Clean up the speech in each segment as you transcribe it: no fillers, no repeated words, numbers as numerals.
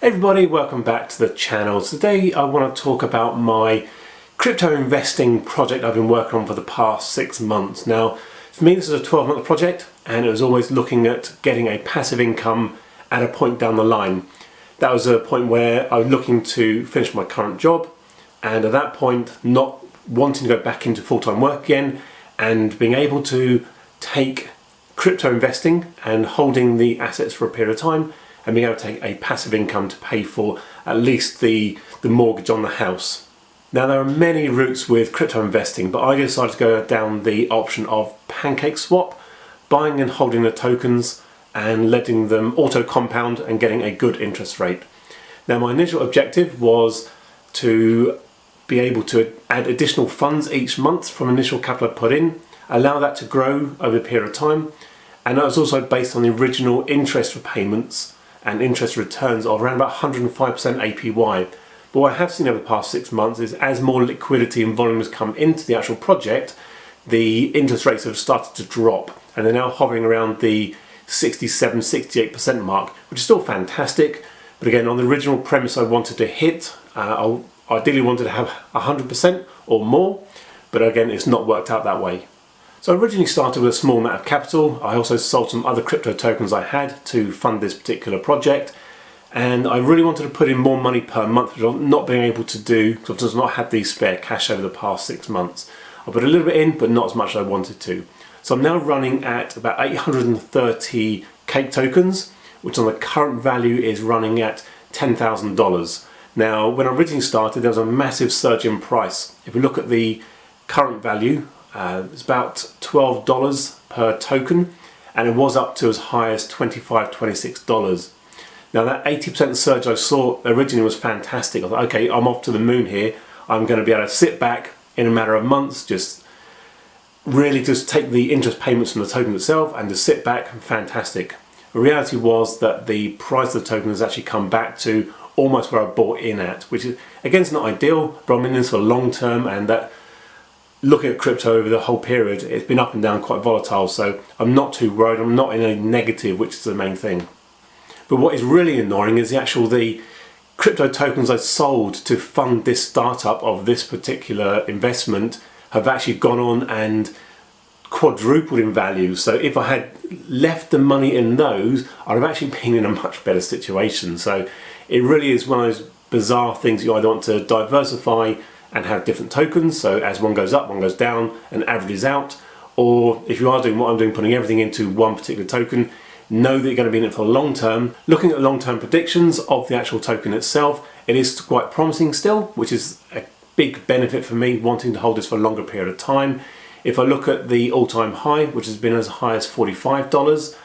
Everybody, welcome back to the channel. Today I want to talk about my crypto investing project I've been working on for the past 6 months. Now, for me this is a 12-month project and it was always looking at getting a passive income at a point down the line. That was a point where I was looking to finish my current job, and at that point not wanting to go back into full-time work again, and being able to take crypto investing and holding the assets for a period of time and being able to take a passive income to pay for at least the mortgage on the house. Now, there are many routes with crypto investing, but I decided to go down the option of PancakeSwap, buying and holding the tokens and letting them auto compound and getting a good interest rate. Now, my initial objective was to be able to add additional funds each month from initial capital I put in, allow that to grow over a period of time, and that was also based on the original interest repayments and interest returns of around about 105% APY. But what I have seen over the past 6 months is as more liquidity and volume has come into the actual project, the interest rates have started to drop and they're now hovering around the 67-68% mark, which is still fantastic. But again, on the original premise I wanted to hit, I ideally wanted to have 100% or more, but again it's not worked out that way. So I originally started with a small amount of capital. I also sold some other crypto tokens I had to fund this particular project, and I really wanted to put in more money per month, which I've not been able to do because I've just not had the spare cash over the past 6 months. I put a little bit in, but not as much as I wanted to. So I'm now running at about 830 cake tokens, which on the current value is running at $10,000. Now, when I originally started, there was a massive surge in price. If we look at the current value, it's about $12 per token, and it was up to as high as $25, $26. Now, that 80% surge I saw originally was fantastic. I thought, okay, I'm off to the moon here. I'm going to be able to sit back in a matter of months, just take the interest payments from the token itself and just sit back. Fantastic. The reality was that the price of the token has actually come back to almost where I bought in at, which is, again, it's not ideal, but I'm in this for long term, and that looking at crypto over the whole period, it's been up and down, quite volatile, so I'm not too worried. I'm not in a negative, which is the main thing. But what is really annoying is the crypto tokens I sold to fund this startup of this particular investment have actually gone on and quadrupled in value. So if I had left the money in those, I'd have actually been in a much better situation. So it really is one of those bizarre things. You either want to diversify and have different tokens, so as one goes up, one goes down, and averages out. Or if you are doing what I'm doing, putting everything into one particular token, know that you're going to be in it for the long term. Looking at long-term predictions of the actual token itself, it is quite promising still, which is a big benefit for me wanting to hold this for a longer period of time. If I look at the all-time high, which has been as high as $45,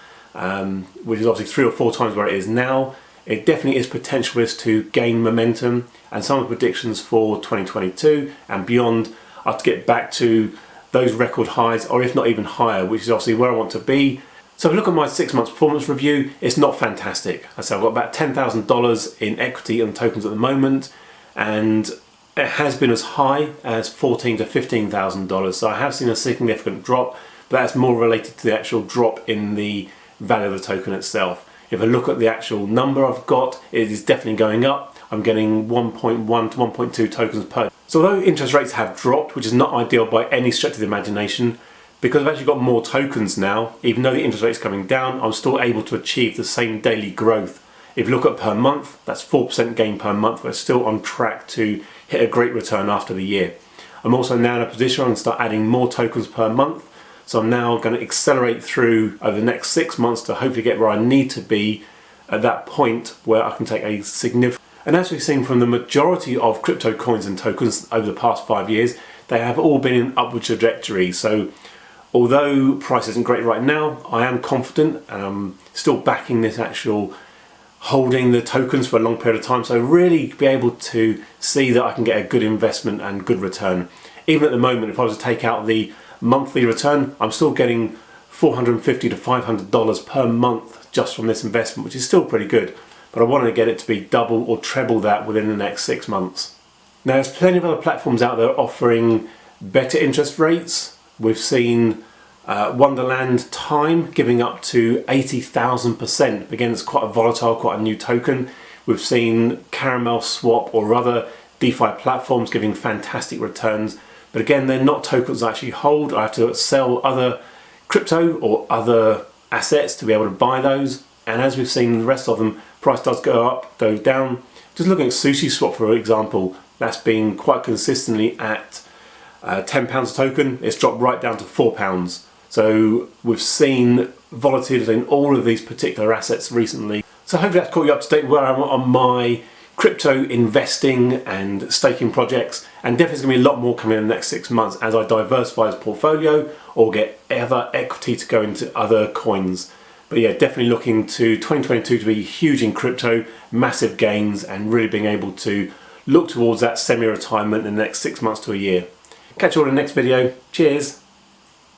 which is obviously 3 or 4 times where it is now, it definitely is potential risk to gain momentum, and some of the predictions for 2022 and beyond are to get back to those record highs, or if not even higher, which is obviously where I want to be. So if you look at my 6 months performance review, it's not fantastic. I say I've got about $10,000 in equity and tokens at the moment, and it has been as high as $14,000 to $15,000. So I have seen a significant drop, but that's more related to the actual drop in the value of the token itself. If I look at the actual number I've got, it is definitely going up. I'm getting 1.1 to 1.2 tokens per. So although interest rates have dropped, which is not ideal by any stretch of the imagination, because I've actually got more tokens now, even though the interest rate is coming down, I'm still able to achieve the same daily growth. If you look at per month, that's 4% gain per month. We're still on track to hit a great return after the year. I'm also now in a position where I can start adding more tokens per month. So I'm now going to accelerate through over the next 6 months to hopefully get where I need to be at that point where I can take a significant. And as we've seen from the majority of crypto coins and tokens over the past 5 years, they have all been in upward trajectory. So although price isn't great right now, I am confident and I'm still backing this actual holding the tokens for a long period of time. So really be able to see that I can get a good investment and good return. Even at the moment, if I was to take out the monthly return, I'm still getting $450 to $500 per month just from this investment, which is still pretty good. But I wanted to get it to be double or treble that within the next 6 months. Now, there's plenty of other platforms out there offering better interest rates. We've seen Wonderland Time giving up to 80,000%. Again, it's quite a volatile, quite a new token. We've seen Caramel Swap or other DeFi platforms giving fantastic returns, but again, they're not tokens I actually hold. I have to sell other crypto or other assets to be able to buy those. And as we've seen the rest of them, price does go up, go down. Just looking at SushiSwap, for example, that's been quite consistently at £10 a token. It's dropped right down to £4. So we've seen volatility in all of these particular assets recently. So hopefully that's caught you up to date where I'm on my crypto investing and staking projects, and definitely there's going to be a lot more coming in the next 6 months as I diversify this portfolio or get other equity to go into other coins. But yeah, definitely looking to 2022 to be huge in crypto, massive gains, and really being able to look towards that semi-retirement in the next 6 months to a year. Catch you all in the next video. Cheers.